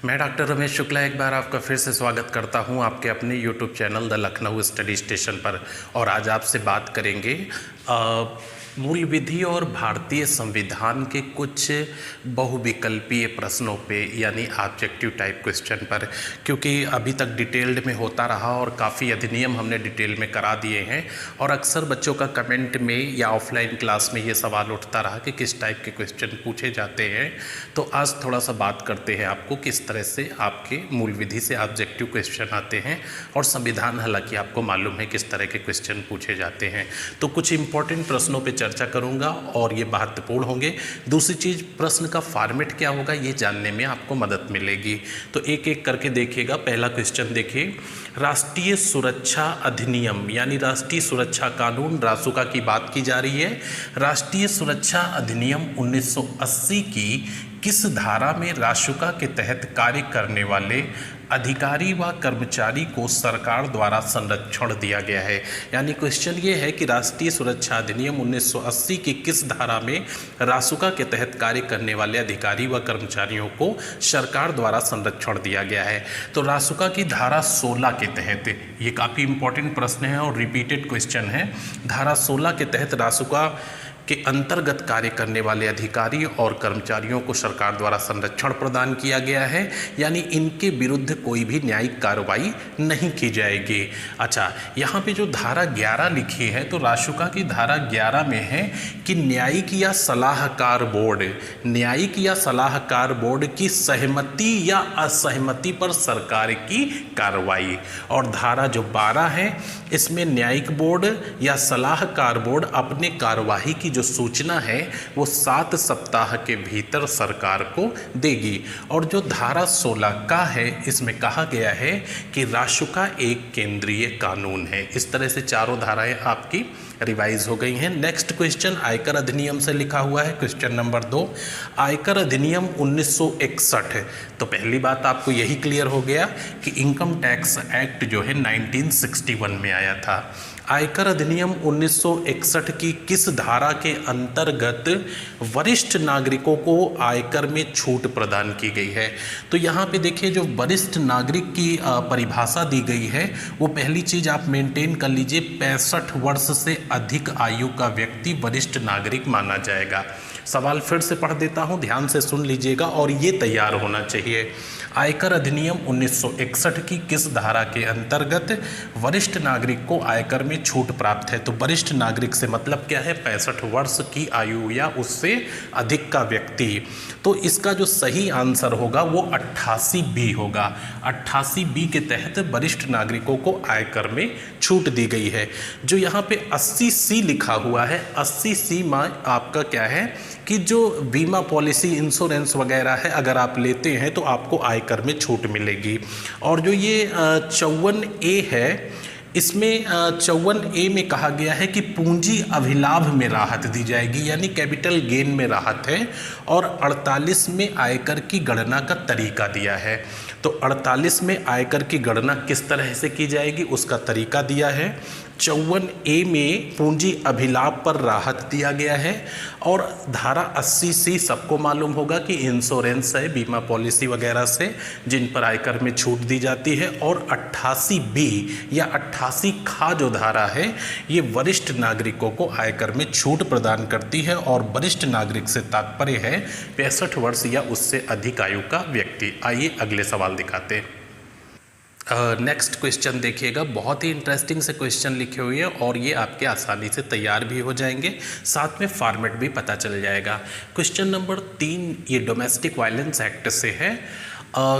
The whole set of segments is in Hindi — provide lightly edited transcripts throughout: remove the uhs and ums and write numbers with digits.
मैं डॉक्टर रमेश शुक्ला एक बार आपका फिर से स्वागत करता हूं आपके अपने YouTube channel the Lucknow study station पर। और आज आपसे बात करेंगे मूल विधि और भारतीय संविधान के कुछ बहुविकल्पीय प्रश्नों पे, यानी ऑब्जेक्टिव टाइप क्वेश्चन पर। क्योंकि अभी तक डिटेल्ड में होता रहा और काफ़ी अधिनियम हमने डिटेल में करा दिए हैं, और अक्सर बच्चों का कमेंट में या ऑफलाइन क्लास में ये सवाल उठता रहा कि किस टाइप के क्वेश्चन पूछे जाते हैं। तो आज थोड़ा सा बात करते हैं आपको किस तरह से आपके मूल विधि से ऑब्जेक्टिव क्वेश्चन आते हैं, और संविधान हालांकि आपको मालूम है किस तरह के क्वेश्चन पूछे जाते हैं। तो कुछ इंपॉर्टेंट प्रश्नों पे चर्चा करूंगा और ये महत्वपूर्ण होंगे। दूसरी चीज़, प्रश्न का फॉर्मेट क्या होगा ये जानने में आपको मदद मिलेगी। तो एक एक करके देखिएगा। पहला क्वेश्चन देखिए, राष्ट्रीय सुरक्षा अधिनियम यानी राष्ट्रीय सुरक्षा कानून रासुका की बात की जा रही है। राष्ट्रीय सुरक्षा अधिनियम 1980 की किस धारा में रासुका के तहत कार्य करने वाले अधिकारी व कर्मचारी को सरकार द्वारा संरक्षण दिया गया है? यानी क्वेश्चन ये है कि राष्ट्रीय सुरक्षा अधिनियम 1980 की किस धारा में रासुका के तहत कार्य करने वाले अधिकारी व कर्मचारियों को सरकार द्वारा संरक्षण दिया गया है। तो रासुका की धारा 16 के तहत, ये काफ़ी इंपॉर्टेंट प्रश्न है और रिपीटेड क्वेश्चन है। धारा 16 के तहत रासुका के अंतर्गत कार्य करने वाले अधिकारी और कर्मचारियों को सरकार द्वारा संरक्षण प्रदान किया गया है, यानी इनके विरुद्ध कोई भी न्यायिक कार्रवाई नहीं की जाएगी। अच्छा, यहाँ पे जो धारा 11 लिखी है, तो रासुका की धारा 11 में है कि न्यायिक या सलाहकार बोर्ड की सहमति या असहमति पर सरकार की कार्रवाई। और धारा जो 12 है, इसमें न्यायिक बोर्ड या सलाहकार बोर्ड अपने कार्यवाही की जो सूचना है वो 7 सप्ताह के भीतर सरकार को देगी। और जो धारा 16 का है, इसमें कहा गया है कि रासुका एक केंद्रीय कानून है। इस तरह से चारों धाराएं आपकी रिवाइज हो गई हैं। नेक्स्ट क्वेश्चन आयकर अधिनियम से लिखा हुआ है। क्वेश्चन नंबर 2, आयकर अधिनियम 1961। तो पहली बात आपको यही क्लियर हो गया कि इनकम टैक्स एक्ट जो है 1961 में आया था। आयकर अधिनियम 1961 की किस धारा के अंतर्गत वरिष्ठ नागरिकों को आयकर में छूट प्रदान की गई है? तो यहाँ पे देखिए, जो वरिष्ठ नागरिक की परिभाषा दी गई है, वो पहली चीज़ आप मेंटेन कर लीजिए, 65 वर्ष से अधिक आयु का व्यक्ति वरिष्ठ नागरिक माना जाएगा। सवाल फिर से पढ़ देता हूँ, ध्यान से सुन लीजिएगा और ये तैयार होना चाहिए। आयकर अधिनियम 1961 की किस धारा के अंतर्गत वरिष्ठ नागरिक को आयकर में छूट प्राप्त है? तो वरिष्ठ नागरिक से मतलब क्या है? 65 वर्ष की आयु या उससे अधिक का व्यक्ति। तो इसका जो सही आंसर होगा वो 88B होगा। 88B के तहत वरिष्ठ नागरिकों को आयकर में छूट दी गई है। जो यहाँ पे 80C लिखा हुआ है, 80C में आपका क्या है कि जो बीमा पॉलिसी, इंश्योरेंस वगैरह है, अगर आप लेते हैं तो आपको आयकर में छूट मिलेगी। और जो ये 54A है, इसमें 54A में कहा गया है कि पूंजी अभिलाभ में राहत दी जाएगी, यानी कैपिटल गेन में राहत है। और 48 में आयकर की गणना का तरीका दिया है। तो 48 में आयकर की गणना किस तरह से की जाएगी उसका तरीका दिया है। 54A में पूंजी अभिलाभ पर राहत दिया गया है। और धारा 80C सबको मालूम होगा कि इंश्योरेंस है, बीमा पॉलिसी वगैरह से जिन पर आयकर में छूट दी जाती है। और 88B या 88 खा जो धारा है, ये वरिष्ठ नागरिकों को आयकर में छूट प्रदान करती है। और वरिष्ठ नागरिक से तात्पर्य है 65 वर्ष या उससे अधिक आयु का व्यक्ति। आइए अगले सवाल दिखाते हैं। नेक्स्ट क्वेश्चन देखिएगा, बहुत ही इंटरेस्टिंग से क्वेश्चन लिखे हुए हैं और ये आपके आसानी से तैयार भी हो जाएंगे, साथ में फॉर्मेट भी पता चल जाएगा। क्वेश्चन नंबर 3 ये डोमेस्टिक वायलेंस एक्ट से है।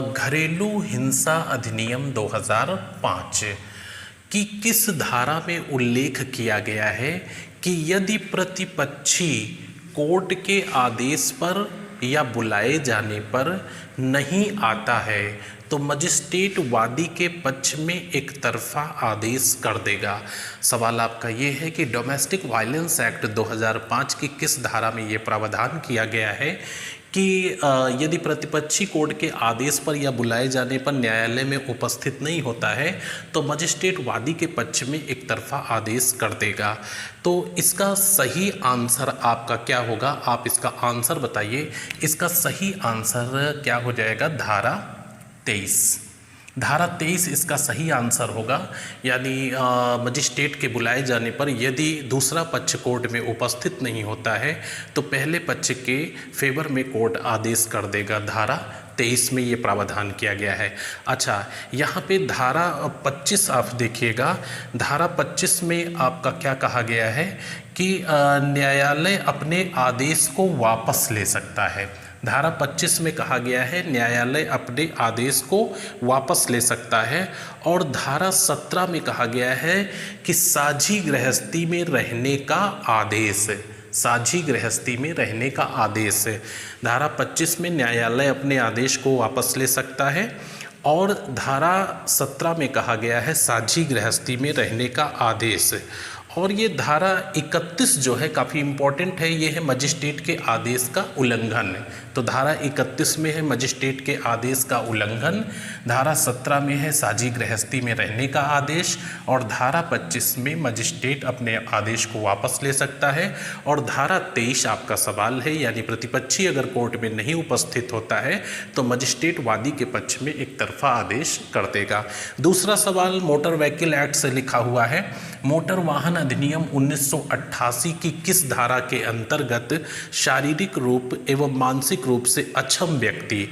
घरेलू हिंसा अधिनियम 2005 की किस धारा में उल्लेख किया गया है कि यदि प्रतिपक्षी कोर्ट के आदेश पर या बुलाए जाने पर नहीं आता है तो मजिस्ट्रेट वादी के पक्ष में एक तरफा आदेश कर देगा। सवाल आपका ये है कि डोमेस्टिक वायलेंस एक्ट 2005 की किस धारा में ये प्रावधान किया गया है कि यदि प्रतिपक्षी कोर्ट के आदेश पर या बुलाए जाने पर न्यायालय में उपस्थित नहीं होता है तो मजिस्ट्रेट वादी के पक्ष में एक तरफा आदेश कर देगा। तो इसका सही आंसर आपका क्या होगा? आप इसका आंसर बताइए। इसका सही आंसर क्या हो जाएगा? धारा 23। धारा 23 इसका सही आंसर होगा, यानी मजिस्ट्रेट के बुलाए जाने पर यदि दूसरा पक्ष कोर्ट में उपस्थित नहीं होता है तो पहले पक्ष के फेवर में कोर्ट आदेश कर देगा। धारा 23 में ये प्रावधान किया गया है। अच्छा, यहाँ पे धारा 25 आप देखिएगा। धारा 25 में आपका क्या कहा गया है कि न्यायालय अपने आदेश को वापस ले सकता है। धारा 25 में कहा गया है न्यायालय अपने आदेश को वापस ले सकता है। और धारा 17 में कहा गया है कि साझी गृहस्थी में रहने का आदेश, साझी गृहस्थी में रहने का आदेश। धारा 25 में न्यायालय अपने आदेश को वापस ले सकता है और धारा 17 में कहा गया है साझी गृहस्थी में रहने का आदेश। और ये धारा 31 जो है काफ़ी इम्पॉर्टेंट है, ये है मजिस्ट्रेट के आदेश का उल्लंघन। तो धारा 31 में है मजिस्ट्रेट के आदेश का उल्लंघन, धारा 17 में है साझी गृहस्थी में रहने का आदेश और धारा 25 में मजिस्ट्रेट अपने आदेश को वापस ले सकता है। और धारा 23 आपका सवाल है, यानी प्रतिपक्षी अगर कोर्ट में नहीं उपस्थित होता है तो मजिस्ट्रेट वादी के पक्ष में एक तरफा आदेश कर देगा। दूसरा सवाल मोटर व्हीकल एक्ट से लिखा हुआ है। मोटर वाहन अधिनियम 1988 की किस धारा के अंतर्गत शारीरिक रूप एवं मानसिक रूप से अक्षम व्यक्ति,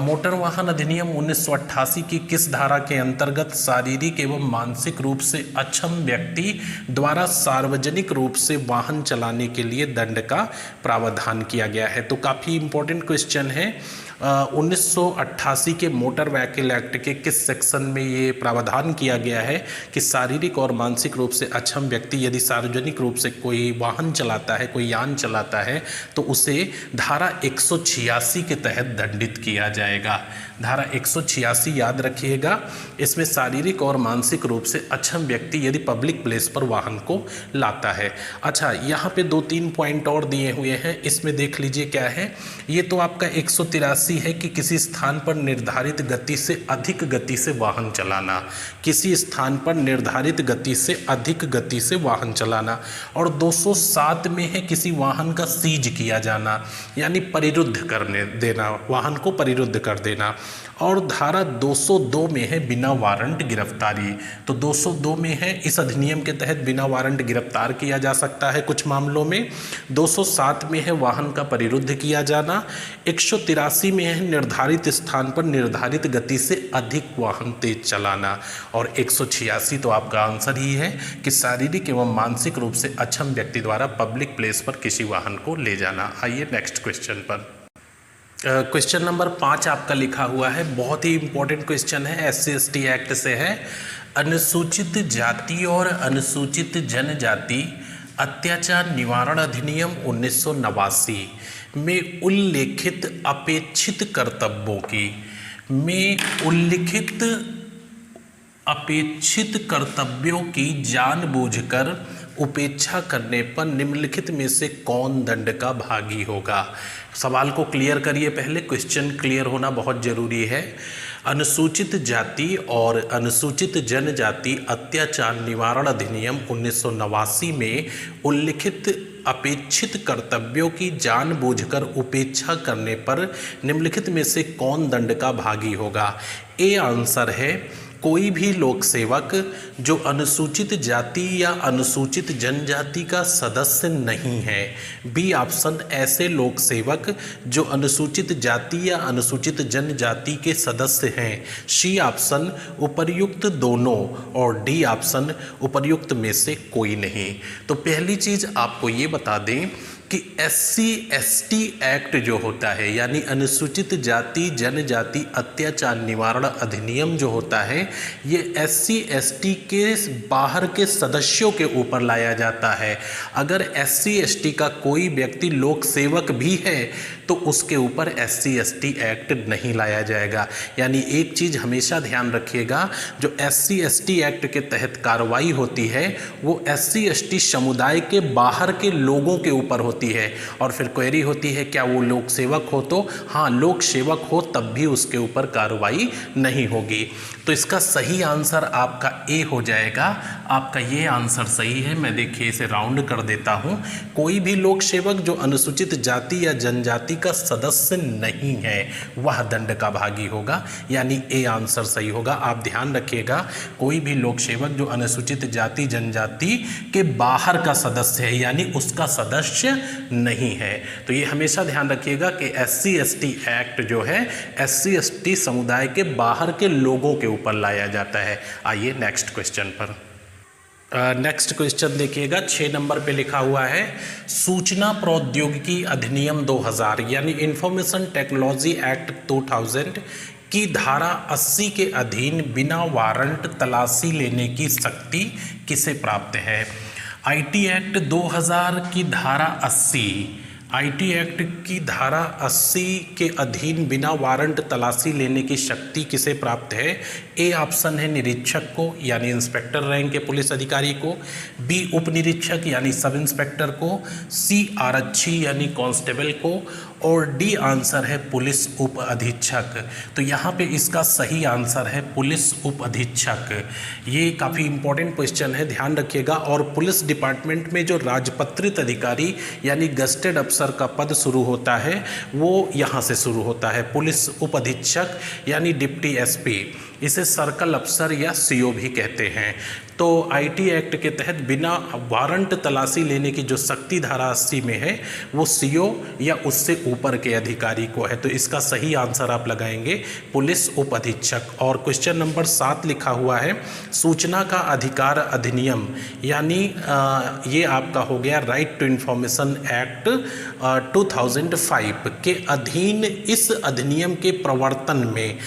मोटर वाहन अधिनियम 1988 की किस धारा के अंतर्गत शारीरिक एवं मानसिक रूप से अक्षम व्यक्ति द्वारा सार्वजनिक रूप से वाहन चलाने के लिए दंड का प्रावधान किया गया है? तो काफ़ी इम्पोर्टेंट क्वेश्चन है। 1988 के मोटर व्हीकल एक्ट के किस सेक्शन में ये प्रावधान किया गया है कि शारीरिक और मानसिक रूप से अक्षम व्यक्ति यदि सार्वजनिक रूप से कोई वाहन चलाता है, कोई यान चलाता है, तो उसे धारा 186 के तहत दंडित किया जाएगा। धारा 186 याद रखिएगा, इसमें शारीरिक और मानसिक रूप से अक्षम व्यक्ति यदि पब्लिक प्लेस पर वाहन को लाता है। अच्छा, यहाँ पे 2-3 पॉइंट और दिए हुए हैं, इसमें देख लीजिए क्या है। ये तो आपका 183 है कि किसी स्थान पर निर्धारित गति से अधिक गति से वाहन चलाना, किसी स्थान पर निर्धारित गति से अधिक गति से वाहन चलाना। और 207 में है किसी वाहन का सीज किया जाना, यानी परिरुद्ध करने देना, वाहन को परिरुद्ध कर देना। और धारा 202 में है बिना वारंट गिरफ्तारी। तो 202 में है इस अधिनियम के तहत बिना वारंट गिरफ्तार किया जा सकता है कुछ मामलों में। 207 में है वाहन का परिरुद्ध किया जाना। 183 में है निर्धारित स्थान पर निर्धारित गति से अधिक वाहन तेज चलाना। और 186 तो आपका आंसर ही है कि शारीरिक एवं मानसिक रूप से अक्षम व्यक्ति द्वारा पब्लिक प्लेस पर किसी वाहन को ले जाना। आइए नेक्स्ट क्वेश्चन पर। क्वेश्चन नंबर 5 आपका लिखा हुआ है, बहुत ही इंपॉर्टेंट क्वेश्चन है, SC/ST एक्ट से है। अनुसूचित जाति और अनुसूचित जनजाति अत्याचार निवारण अधिनियम 1989 में उल्लिखित अपेक्षित कर्तव्यों की अपेक्षित कर्तव्यों की जानबूझकर उपेक्षा करने पर निम्नलिखित में से कौन दंड का भागी होगा? सवाल को क्लियर करिए, पहले क्वेश्चन क्लियर होना बहुत जरूरी है। अनुसूचित जाति और अनुसूचित जनजाति अत्याचार निवारण अधिनियम 1989 में उल्लिखित अपेक्षित कर्तव्यों की जानबूझकर उपेक्षा करने पर निम्नलिखित में से कौन दंड का भागी होगा? ए आंसर है कोई भी लोक सेवक जो अनुसूचित जाति या अनुसूचित जनजाति का सदस्य नहीं है। बी ऑप्शन ऐसे लोक सेवक जो अनुसूचित जाति या अनुसूचित जनजाति के सदस्य हैं। सी ऑप्शन उपर्युक्त दोनों और डी ऑप्शन उपर्युक्त में से कोई नहीं। तो पहली चीज आपको ये बता दें कि SC/ST एक्ट जो होता है, यानी अनुसूचित जाति जनजाति अत्याचार निवारण अधिनियम जो होता है, ये SC/ST के बाहर के सदस्यों के ऊपर लाया जाता है। अगर SC/ST का कोई व्यक्ति लोक सेवक भी है तो उसके ऊपर SC/ST एक्ट नहीं लाया जाएगा। यानी एक चीज़ हमेशा ध्यान रखिएगा, जो SC/ST एक्ट के तहत कार्रवाई होती है वो SC/ST समुदाय के बाहर के लोगों के ऊपर होती है। और फिर क्वेरी होती है क्या वो लोक सेवक हो? तो हाँ, लोक सेवक हो तब भी उसके ऊपर कार्रवाई नहीं होगी। तो इसका सही आंसर आपका ए हो जाएगा। आपका ये आंसर सही है। मैं देखिए इसे राउंड कर देता हूँ। कोई भी लोक सेवक जो अनुसूचित जाति या जनजाति का सदस्य नहीं है वह दंड का भागी होगा, यानी ए आंसर सही होगा। आप ध्यान रखिएगा, कोई भी लोक सेवक जो अनुसूचित जाति जनजाति के बाहर का सदस्य है यानी उसका सदस्य नहीं है। तो ये हमेशा ध्यान रखिएगा कि SC/ST एक्ट जो है SC/ST समुदाय के बाहर के लोगों के ऊपर लाया जाता है। आइए नेक्स्ट क्वेश्चन पर। नेक्स्ट क्वेश्चन देखिएगा, 6 नंबर पे लिखा हुआ है सूचना प्रौद्योगिकी अधिनियम 2000 यानी इंफॉर्मेशन टेक्नोलॉजी एक्ट 2000 की धारा 80 के अधीन बिना वारंट तलाशी लेने की शक्ति किसे प्राप्त है। IT एक्ट 2000 की धारा 80, IT एक्ट की धारा 80 के अधीन बिना वारंट तलाशी लेने की शक्ति किसे प्राप्त है। ए ऑप्शन है निरीक्षक को यानी इंस्पेक्टर रैंक के पुलिस अधिकारी को, बी उप निरीक्षक यानी सब इंस्पेक्टर को, सी आरक्षी यानी कांस्टेबल को, और डी आंसर है पुलिस उप अधीक्षक। तो यहाँ पे इसका सही आंसर है पुलिस उप अधीक्षक। ये काफ़ी इंपॉर्टेंट क्वेश्चन है, ध्यान रखिएगा। और पुलिस डिपार्टमेंट में जो राजपत्रित अधिकारी यानी गस्टेड अफसर का पद शुरू होता है वो यहाँ से शुरू होता है, पुलिस उप अधीक्षक यानी डिप्टी SP। इसे सर्कल अफसर या CO भी कहते हैं। तो IT एक्ट के तहत बिना वारंट तलाशी लेने की जो शक्ति धारा 80 में है वो CO या उससे ऊपर के अधिकारी को है। तो इसका सही आंसर आप लगाएंगे पुलिस उप अधीक्षक। और क्वेश्चन नंबर 7 लिखा हुआ है सूचना का अधिकार अधिनियम यानी ये आपका हो गया राइट टू इंफॉर्मेशन एक्ट 2005 के अधीन इस अधिनियम के प्रवर्तन में,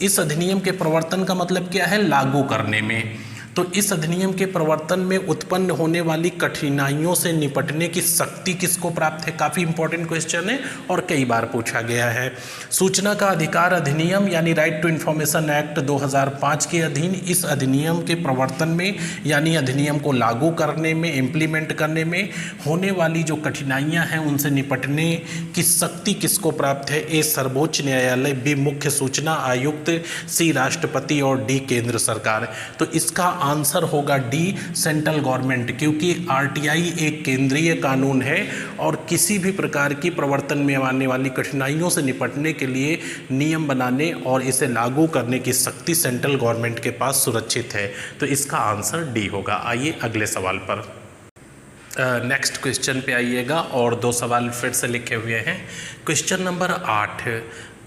इस अधिनियम के प्रवर्तन का मतलब क्या है, लागू करने में। तो इस अधिनियम के प्रवर्तन में उत्पन्न होने वाली कठिनाइयों से निपटने की शक्ति किसको प्राप्त है। काफ़ी इंपॉर्टेंट क्वेश्चन है और कई बार पूछा गया है। सूचना का अधिकार अधिनियम यानी राइट टू इंफॉर्मेशन एक्ट 2005 के अधीन इस अधिनियम के प्रवर्तन में यानी अधिनियम को लागू करने में, इम्प्लीमेंट करने में होने वाली जो कठिनाइयाँ हैं उनसे निपटने की शक्ति किसको प्राप्त है। ए सर्वोच्च न्यायालय, बी मुख्य सूचना आयुक्त, सी राष्ट्रपति और डी केंद्र सरकार। तो इसका आंसर होगा डी सेंट्रल गवर्नमेंट, क्योंकि RTI एक केंद्रीय कानून है और किसी भी प्रकार की प्रवर्तन में आने वाली कठिनाइयों से निपटने के लिए नियम बनाने और इसे लागू करने की शक्ति सेंट्रल गवर्नमेंट के पास सुरक्षित है। तो इसका आंसर डी होगा। आइए अगले सवाल पर। नेक्स्ट क्वेश्चन पे आइएगा और 2 सवाल फिर से लिखे हुए हैं। क्वेश्चन नंबर 8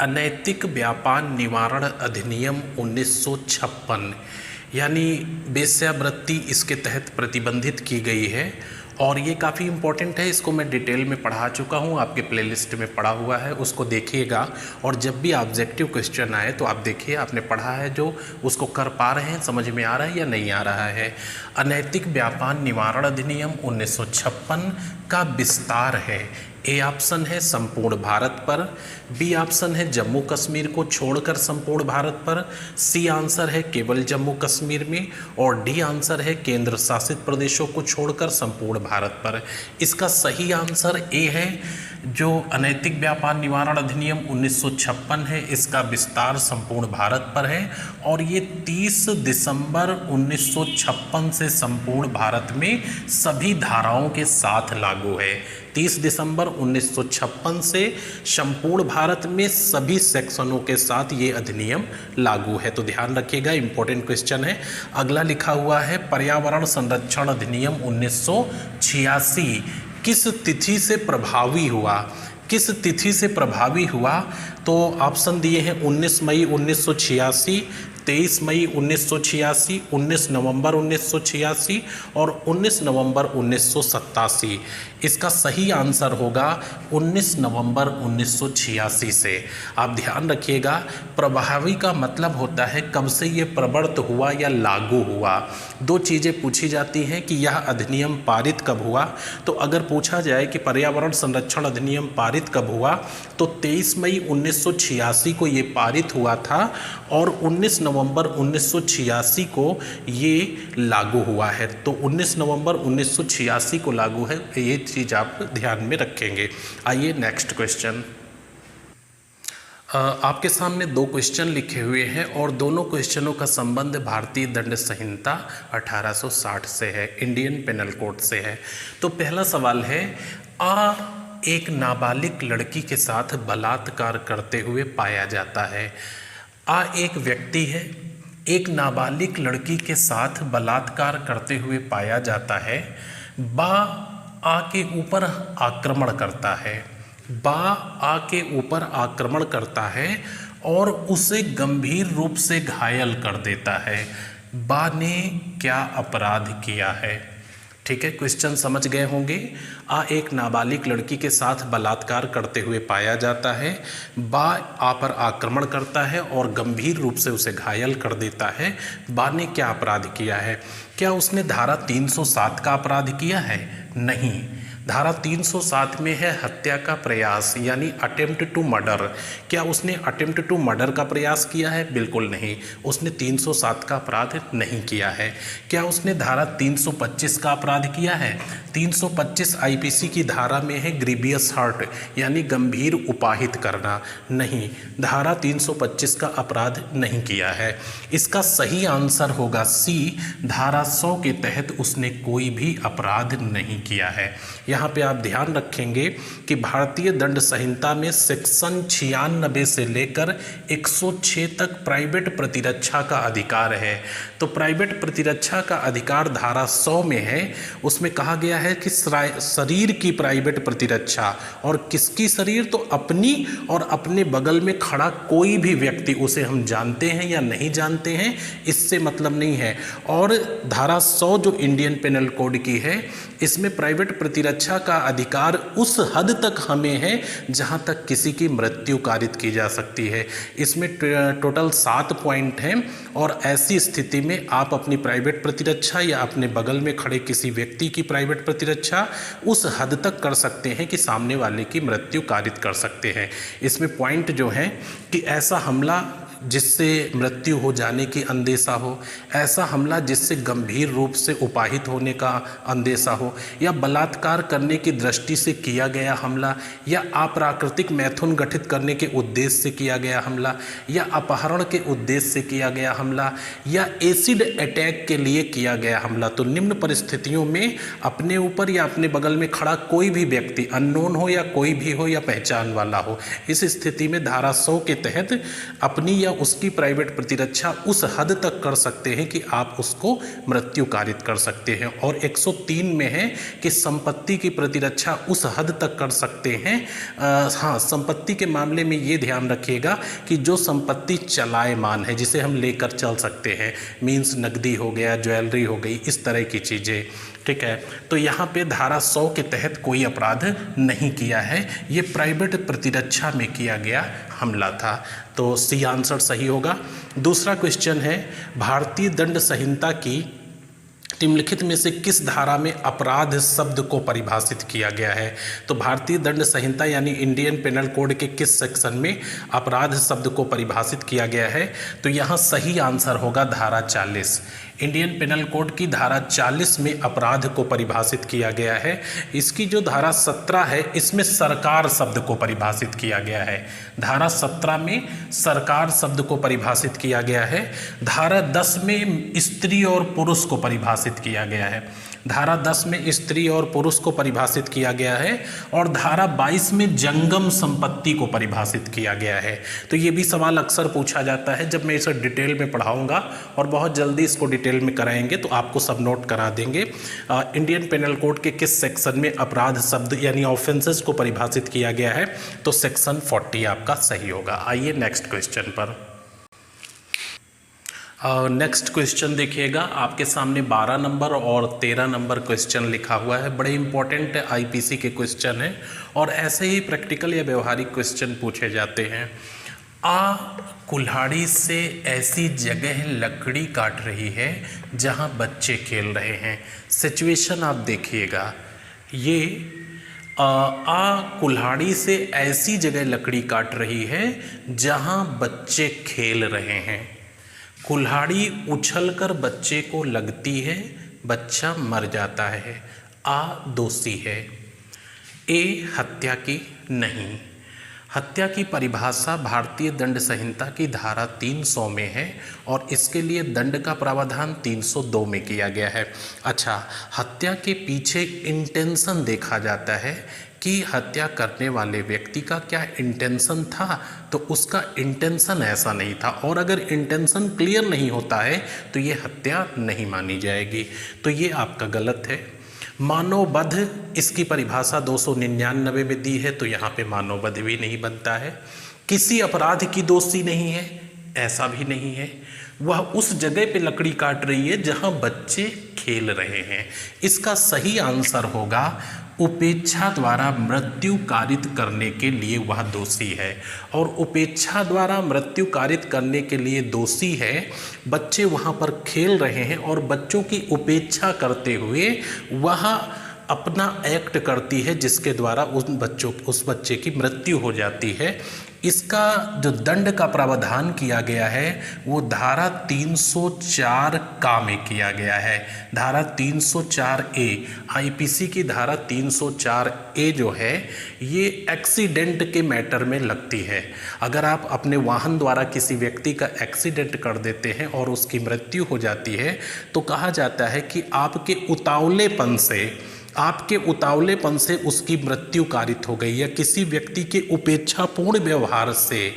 अनैतिक व्यापार निवारण अधिनियम 1956 यानी वेश्यावृत्ति इसके तहत प्रतिबंधित की गई है और ये काफ़ी इम्पोर्टेंट है। इसको मैं डिटेल में पढ़ा चुका हूँ, आपके प्लेलिस्ट में पढ़ा हुआ है, उसको देखिएगा। और जब भी ऑब्जेक्टिव क्वेश्चन आए तो आप देखिए आपने पढ़ा है जो, उसको कर पा रहे हैं, समझ में आ रहा है या नहीं आ रहा है। अनैतिक व्यापार निवारण अधिनियम 1956 का विस्तार है। ए ऑप्शन है संपूर्ण भारत पर, बी ऑप्शन है जम्मू कश्मीर को छोड़कर संपूर्ण भारत पर, सी आंसर है केवल जम्मू कश्मीर में, और डी आंसर है केंद्र शासित प्रदेशों को छोड़कर संपूर्ण भारत पर। इसका सही आंसर ए है। जो अनैतिक व्यापार निवारण अधिनियम 1956 है इसका विस्तार संपूर्ण भारत पर है और ये 30 दिसंबर 1956 से संपूर्ण भारत में सभी धाराओं के साथ लागू है। 30 दिसंबर 1956 से संपूर्ण भारत में सभी सेक्शनों के साथ ये अधिनियम लागू है। तो ध्यान रखिएगा, इंपॉर्टेंट क्वेश्चन है। अगला लिखा हुआ है पर्यावरण संरक्षण अधिनियम 1986 किस तिथि से प्रभावी हुआ। किस तिथि से प्रभावी हुआ तो ऑप्शन दिए हैं 19 मई 1986, 23 मई 1986, 19 नवंबर 1986 और 19 नवंबर 1987। इसका सही आंसर होगा 19 नवंबर 1986 से। आप ध्यान रखिएगा, प्रभावी का मतलब होता है कब से ये प्रवर्त हुआ या लागू हुआ। दो चीज़ें पूछी जाती हैं कि यह अधिनियम पारित कब हुआ। तो अगर पूछा जाए कि पर्यावरण संरक्षण अधिनियम पारित कब हुआ तो 23 मई 1986 को ये पारित हुआ था और 19 नवंबर 1986 को ये लागू हुआ है। तो 19 नवंबर 1986 को लागू है, ये चीज़ आप ध्यान में रखेंगे। आइए नेक्स्ट क्वेश्चन। आपके सामने दो क्वेश्चन लिखे हुए हैं और दोनों क्वेश्चनों का संबंध भारतीय दंड संहिता 1860 से है, इंडियन पेनल कोड से है। तो पहला सवाल है, एक नाबालिग लड़की के साथ बलात्कार करते हुए पाया जाता है। एक व्यक्ति है, एक नाबालिग लड़की के साथ बलात्कार करते हुए पाया जाता है। आ के ऊपर आक्रमण करता है। आ के ऊपर आक्रमण करता है और उसे गंभीर रूप से घायल कर देता है। बा ने क्या अपराध किया है? ठीक है, क्वेश्चन समझ गए होंगे। एक नाबालिग लड़की के साथ बलात्कार करते हुए पाया जाता है। आ पर आक्रमण करता है और गंभीर रूप से उसे घायल कर देता है। बा ने क्या अपराध किया है? क्या उसने धारा 307 का अपराध किया है? नहीं। धारा 307 में है हत्या का प्रयास, यानी अटेम्प्ट टू मर्डर। क्या उसने अटेम्प्ट टू मर्डर का प्रयास किया है? बिल्कुल नहीं, उसने 307 का अपराध नहीं किया है। क्या उसने धारा 325 का अपराध किया है? 325 आईपीसी की धारा में है ग्रीवियस हर्ट, यानी गंभीर उपाहित करना। नहीं, धारा 325 का अपराध नहीं किया है। इसका सही आंसर होगा सी, धारा 100 के तहत उसने कोई भी अपराध नहीं किया है। यहाँ पे आप ध्यान रखेंगे कि भारतीय दंड संहिता में सेक्शन 96 से लेकर 106 तक प्राइवेट प्रतिरक्षा का अधिकार है। तो प्राइवेट प्रतिरक्षा का अधिकार धारा 100 में है। उसमें कहा गया है कि शरीर की प्राइवेट प्रतिरक्षा, और किसकी शरीर? तो अपनी और अपने बगल में खड़ा कोई भी व्यक्ति, उसे हम जानते हैं या नहीं जानते हैं इससे मतलब नहीं है। और धारा 100 जो इंडियन पेनल कोड की है, इसमें प्राइवेट प्रतिरक्षा का अधिकार उस हद तक हमें है जहां तक किसी की मृत्यु कारित की जा सकती है। इसमें टोटल 7 पॉइंट हैं और ऐसी स्थिति में आप अपनी प्राइवेट प्रतिरक्षा या अपने बगल में खड़े किसी व्यक्ति की प्राइवेट प्रतिरक्षा उस हद तक कर सकते हैं कि सामने वाले की मृत्यु कारित कर सकते हैं। इसमें पॉइंट जो है कि ऐसा हमला जिससे मृत्यु हो जाने की अंदेशा हो, ऐसा हमला जिससे गंभीर रूप से उपाहित होने का अंदेशा हो, या बलात्कार करने की दृष्टि से किया गया हमला, या अप्राकृतिक मैथुन गठित करने के उद्देश्य से किया गया हमला, या अपहरण के उद्देश्य से किया गया हमला, या एसिड अटैक के लिए किया गया हमला। तो निम्न परिस्थितियों में अपने ऊपर या अपने बगल में खड़ा कोई भी व्यक्ति, अननोन हो या कोई भी हो या पहचान वाला हो, इस स्थिति में धारा 100 के तहत अपनी या उसकी प्राइवेट प्रतिरक्षा उस हद तक कर सकते हैं कि आप उसको मृत्यु कारित कर सकते हैं। और 103 में है कि संपत्ति की प्रतिरक्षा उस हद तक कर सकते हैं। हाँ, संपत्ति के मामले में ये ध्यान रखिएगा कि जो संपत्ति चलायमान है, जिसे हम लेकर चल सकते हैं, मीन्स नकदी हो गया, ज्वेलरी हो गई, इस तरह की चीज़ें। ठीक है, तो यहाँ पे धारा 100 के तहत कोई अपराध नहीं किया है, ये प्राइवेट प्रतिरक्षा में किया गया हमला था। तो सी आंसर सही होगा। दूसरा क्वेश्चन है, भारतीय दंड संहिता की निम्नलिखित में से किस धारा में अपराध शब्द को परिभाषित किया गया है? तो भारतीय दंड संहिता यानी इंडियन पेनल कोड के किस सेक्शन में अपराध शब्द को परिभाषित किया गया है? तो यहाँ सही आंसर होगा धारा 40। इंडियन पेनल कोड की धारा 40 में अपराध को परिभाषित किया गया है। इसकी जो धारा 17 है, इसमें सरकार शब्द को परिभाषित किया गया है। धारा 17 में सरकार शब्द को परिभाषित किया गया है। धारा 10 में स्त्री और पुरुष को परिभाषित किया गया है। धारा 10 में स्त्री और पुरुष को परिभाषित किया गया है। और धारा 22 में जंगम संपत्ति को परिभाषित किया गया है। तो ये भी सवाल अक्सर पूछा जाता है, जब मैं इसे डिटेल में पढ़ाऊंगा और बहुत जल्दी इसको डिटेल में कराएंगे तो आपको सब नोट करा देंगे। इंडियन पेनल कोड के किस सेक्शन में अपराध शब्द यानी ऑफेंसेस को परिभाषित किया गया है? तो सेक्शन 40 आपका सही होगा। आइए नेक्स्ट क्वेश्चन पर। नेक्स्ट क्वेश्चन देखिएगा, आपके सामने 12 नंबर और 13 नंबर क्वेश्चन लिखा हुआ है। बड़े इंपॉर्टेंट आईपीसी के क्वेश्चन हैं और ऐसे ही प्रैक्टिकल या व्यवहारिक क्वेश्चन पूछे जाते हैं। कुल्हाड़ी से ऐसी जगह लकड़ी काट रही है जहां बच्चे खेल रहे हैं। सिचुएशन आप देखिएगा, ये कुल्हाड़ी से ऐसी जगह लकड़ी काट रही है जहां बच्चे खेल रहे हैं। कुल्हाड़ी उछलकर बच्चे को लगती है, बच्चा मर जाता है। दोषी है। हत्या की नहीं। हत्या की परिभाषा भारतीय दंड संहिता की धारा 300 में है और इसके लिए दंड का प्रावधान 302 में किया गया है। अच्छा, हत्या के पीछे इंटेंशन देखा जाता है कि हत्या करने वाले व्यक्ति का क्या इंटेंशन था, तो उसका इंटेंशन ऐसा नहीं था, और अगर इंटेंशन क्लियर नहीं होता है तो ये हत्या नहीं मानी जाएगी। तो ये आपका गलत है। मानववध, इसकी परिभाषा 299 में दी है, तो यहाँ पे मानववध भी नहीं बनता है। किसी अपराध की दोषी नहीं है, ऐसा भी नहीं है। वह उस जगह पे लकड़ी काट रही है जहाँ बच्चे खेल रहे हैं। इसका सही आंसर होगा उपेक्षा द्वारा मृत्यु कारित करने के लिए वह दोषी है। और उपेक्षा द्वारा मृत्यु कारित करने के लिए दोषी है, बच्चे वहाँ पर खेल रहे हैं और बच्चों की उपेक्षा करते हुए वह अपना एक्ट करती है जिसके द्वारा उस बच्चे की मृत्यु हो जाती है। इसका जो दंड का प्रावधान किया गया है वो धारा 304 का में किया गया है। धारा 304 ए, आईपीसी की धारा 304 ए जो है ये एक्सीडेंट के मैटर में लगती है। अगर आप अपने वाहन द्वारा किसी व्यक्ति का एक्सीडेंट कर देते हैं और उसकी मृत्यु हो जाती है तो कहा जाता है कि आपके उतावलेपन से उसकी मृत्यु कारित हो गई, या किसी व्यक्ति के उपेक्षापूर्ण व्यवहार से,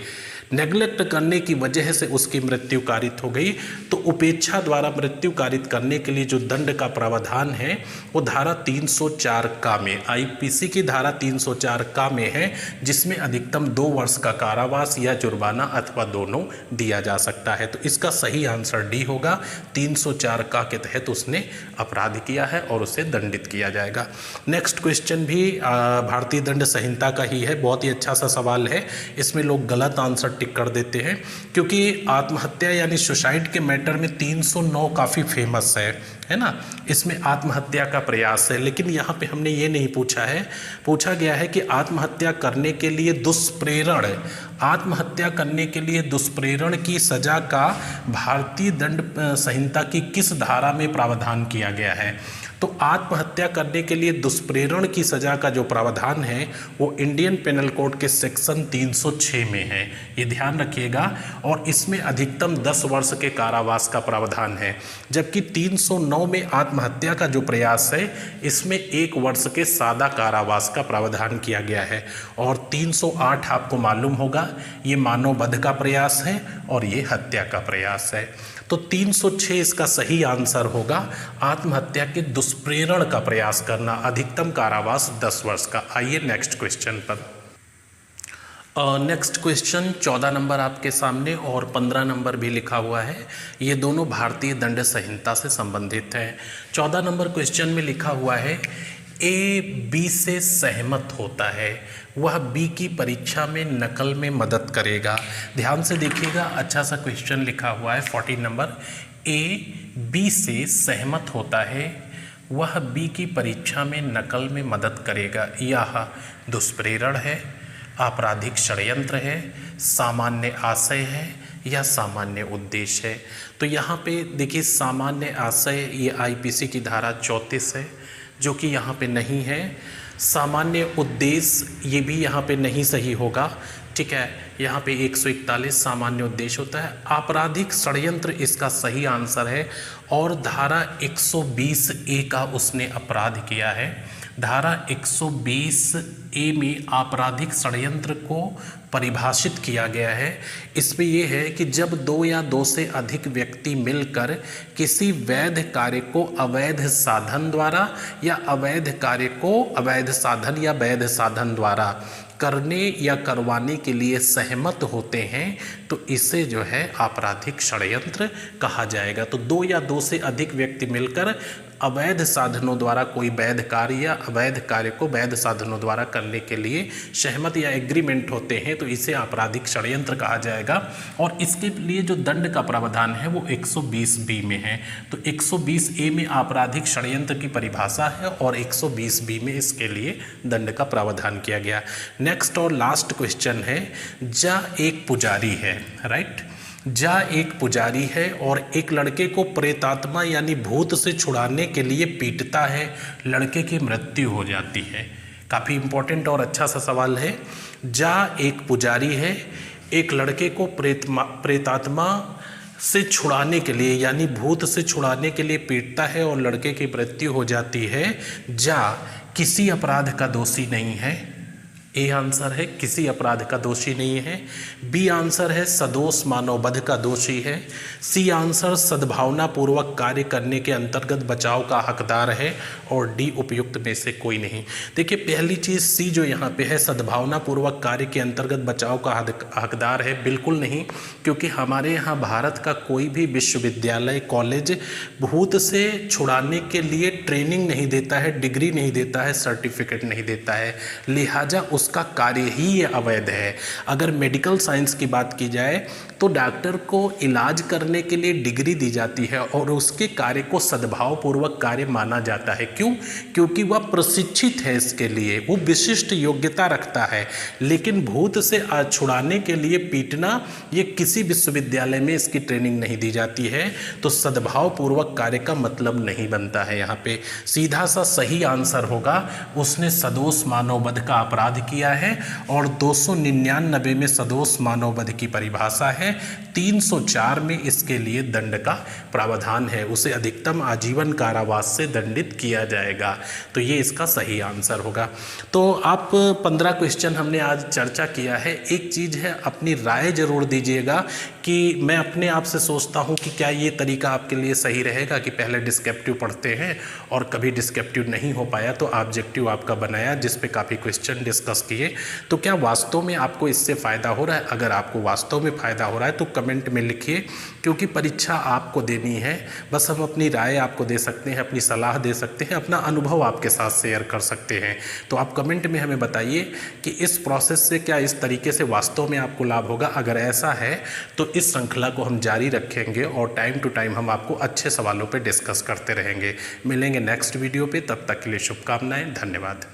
नेग्लेक्ट करने की वजह से उसकी मृत्यु कारित हो गई। तो उपेक्षा द्वारा मृत्यु कारित करने के लिए जो दंड का प्रावधान है वो धारा 304 का में, आईपीसी की धारा 304 का में है, जिसमें अधिकतम 2 वर्ष का कारावास या जुर्माना अथवा दोनों दिया जा सकता है। तो इसका सही आंसर डी होगा। 304 का के तहत उसने अपराध किया है और उसे दंडित किया जाएगा। नेक्स्ट क्वेश्चन भी भारतीय दंड संहिता का ही है, बहुत ही अच्छा सा सवाल है। इसमें लोग गलत आंसर टिक कर देते हैं क्योंकि आत्महत्या यानी सुसाइड के मैटर में 309 काफ़ी फेमस है ना। इसमें आत्महत्या का प्रयास है, लेकिन यहाँ पे हमने ये नहीं पूछा गया है कि आत्महत्या करने के लिए दुष्प्रेरण की सजा का भारतीय दंड संहिता की किस धारा में प्रावधान किया गया है। तो आत्महत्या करने के लिए दुष्प्रेरण की सजा का जो प्रावधान है वो इंडियन पेनल कोड के सेक्शन 306 में है, ये ध्यान रखिएगा। और इसमें अधिकतम 10 वर्ष के कारावास का प्रावधान है, जबकि 309 में आत्महत्या का जो प्रयास है इसमें 1 वर्ष के सादा कारावास का प्रावधान किया गया है। और 308 आपको मालूम होगा ये मानववध का प्रयास है और ये हत्या का प्रयास है। तो 306 इसका सही आंसर होगा। आत्महत्या के दुष्प्रेरण का प्रयास करना, अधिकतम कारावास 10 वर्ष का। आइए नेक्स्ट क्वेश्चन पर। नेक्स्ट क्वेश्चन 14 नंबर आपके सामने और 15 नंबर भी लिखा हुआ है। ये दोनों भारतीय दंड संहिता से संबंधित हैं। 14 नंबर क्वेश्चन में लिखा हुआ है ए बी से सहमत होता है, वह बी की परीक्षा में नकल में मदद करेगा। ध्यान से देखिएगा, अच्छा सा क्वेश्चन लिखा हुआ है 14 नंबर। ए बी से सहमत होता है, वह बी की परीक्षा में नकल में मदद करेगा। यह दुष्प्रेरण है, आपराधिक षड्यंत्र है, सामान्य आशय है या सामान्य उद्देश्य है। तो यहाँ पे देखिए सामान्य आशय ये आईपीसी की धारा 34 है जो कि यहाँ पे नहीं है। सामान्य उद्देश्य ये भी यहाँ पे नहीं सही होगा, ठीक है। यहाँ पे 141 सामान्य उद्देश्य होता है। आपराधिक षड्यंत्र इसका सही आंसर है और धारा 120 ए का उसने अपराध किया है। धारा 120 ए में आपराधिक षड्यंत्र को परिभाषित किया गया है। इसमें यह है कि जब 2 या 2 से अधिक व्यक्ति मिलकर किसी वैध कार्य को अवैध साधन द्वारा या अवैध कार्य को अवैध साधन या वैध साधन द्वारा करने या करवाने के लिए सहमत होते हैं तो इसे जो है आपराधिक षड्यंत्र कहा जाएगा। तो 2 या 2 से अधिक व्यक्ति मिलकर अवैध साधनों द्वारा कोई वैध कार्य या अवैध कार्य को वैध साधनों द्वारा करने के लिए सहमत या एग्रीमेंट होते हैं तो इसे आपराधिक षड्यंत्र कहा जाएगा। और इसके लिए जो दंड का प्रावधान है वो 120 बी में है। तो 120 ए में आपराधिक षड्यंत्र की परिभाषा है और 120 बी में इसके लिए दंड का प्रावधान किया गया। नेक्स्ट और लास्ट क्वेश्चन है, जा एक पुजारी है, राइट। जा एक पुजारी है और एक लड़के को प्रेतात्मा यानी भूत से छुड़ाने के लिए पीटता है, लड़के की मृत्यु हो जाती है। काफ़ी इम्पोर्टेंट और अच्छा सा सवाल है। जा एक पुजारी है, एक लड़के को प्रेतात्मा से छुड़ाने के लिए यानी भूत से छुड़ाने के लिए पीटता है और लड़के की मृत्यु हो जाती है। जा किसी अपराध का दोषी नहीं है। ए आंसर है किसी अपराध का दोषी नहीं है। बी आंसर है सदोष मानववध का दोषी है। सी आंसर सद्भावना पूर्वक कार्य करने के अंतर्गत बचाव का हकदार है। और डी उपयुक्त में से कोई नहीं। देखिए पहली चीज़ सी जो यहाँ पे है सद्भावना पूर्वक कार्य के अंतर्गत बचाव का हकदार है, बिल्कुल नहीं, क्योंकि हमारे यहाँ भारत का कोई भी विश्वविद्यालय कॉलेज भूत से छुड़ाने के लिए ट्रेनिंग नहीं देता है, डिग्री नहीं देता है, सर्टिफिकेट नहीं देता है, लिहाजा उसका कार्य ही ये अवैध है। अगर मेडिकल साइंस की बात की जाए तो डॉक्टर को इलाज करने के लिए डिग्री दी जाती है और उसके कार्य को सद्भावपूर्वक कार्य माना जाता है। क्यों? क्योंकि वह प्रशिक्षित है इसके लिए, वो विशिष्ट योग्यता रखता है। लेकिन भूत से छुड़ाने के लिए पीटना, ये किसी विश्वविद्यालय में इसकी ट्रेनिंग नहीं दी जाती है, तो सद्भावपूर्वक कार्य का मतलब नहीं बनता है। यहाँ पे सीधा सा सही आंसर होगा उसने सदोष मानववध का अपराध किया है और 299 में सदोष मानववध की परिभाषा है। 304 में इसके लिए दंड का प्रावधान है, उसे अधिकतम आजीवन कारावास से दंडित किया जाएगा। तो ये इसका सही आंसर होगा। तो आप 15 क्वेश्चन हमने आज चर्चा किया है। एक चीज़ है, अपनी राय जरूर दीजिएगा कि मैं अपने आप से सोचता हूँ कि क्या ये तरीका आपके लिए सही रहेगा कि पहले डिस्क्रिप्टिव पढ़ते हैं और कभी डिस्क्रिप्टिव नहीं हो पाया तो ऑब्जेक्टिव आपका बनाया जिस पे काफ़ी क्वेश्चन डिस्कस किए। तो क्या वास्तव में आपको इससे फ़ायदा हो रहा है? अगर आपको वास्तव में फ़ायदा हो रहा है तो कमेंट में लिखिए, क्योंकि परीक्षा आपको देनी है। बस हम अपनी राय आपको दे सकते हैं, अपनी सलाह दे सकते हैं, अपना अनुभव आपके साथ शेयर कर सकते हैं। तो आप कमेंट में हमें बताइए कि इस प्रोसेस से क्या इस तरीके से वास्तव में आपको लाभ होगा। अगर ऐसा है तो इस श्रृंखला को हम जारी रखेंगे और टाइम टू टाइम हम आपको अच्छे सवालों पर डिस्कस करते रहेंगे। मिलेंगे नेक्स्ट वीडियो पे, तब तक के लिए शुभकामनाएं। धन्यवाद।